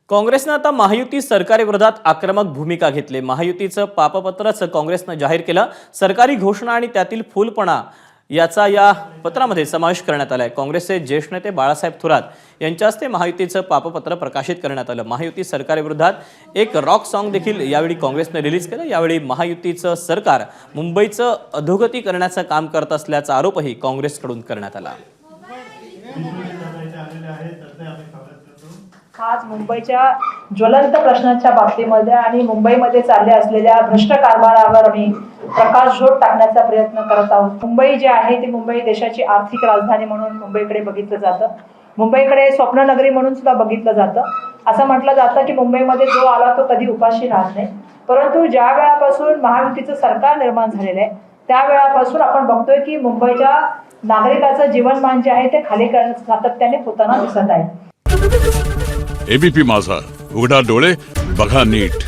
काँग्रेसनं आता महायुती सरकारविरोधात आक्रमक भूमिका घेतली। महायुतीचं पापपत्रच काँग्रेसनं जाहीर केलं। सरकारी घोषणा आणि त्यातील फुलपणा याचा या पत्रामध्ये समावेश करण्यात आलाय। काँग्रेसचे ज्येष्ठ नेते बाळासाहेब थोरात यांच्या हस्ते महायुतीचं पापपत्र प्रकाशित करण्यात आलं। महायुती सरकारविरोधात एक रॉक सॉन्ग देखील यावेळी काँग्रेसने रिलीज केलं। यावेळी महायुतीचं सरकार मुंबईचं अधोगती करण्याचं काम करत असल्याचा आरोपही काँग्रेसकडून करण्यात आला। आज मुंबईच्या ज्वलंत प्रश्नांच्या बाबतीमध्ये आणि मुंबईमध्ये चालले असलेल्या भ्रष्ट कारभारावर आम्ही प्रकाशझोत टाकण्याचा प्रयत्न करत आहोत। मुंबई जे आहे ती मुंबई देशाची आर्थिक राजधानी म्हणून मुंबईकडे बघितलं जातं। मुंबईकडे स्वप्ननगरी म्हणून सुद्धा बघितलं जातं। असं म्हटलं जातं की मुंबईमध्ये जो आला तो कधी उपाशी राहत नाही, परंतु ज्या वेळापासून महायुतीचं सरकार निर्माण झालेलं आहे त्या वेळापासून आपण बघतोय की मुंबईच्या नागरिकाचं जीवनमान जे आहे ते खाली सातत्याने होताना दिसत आहे। एबीपी माझा, उघडा डोळे बघा नीट।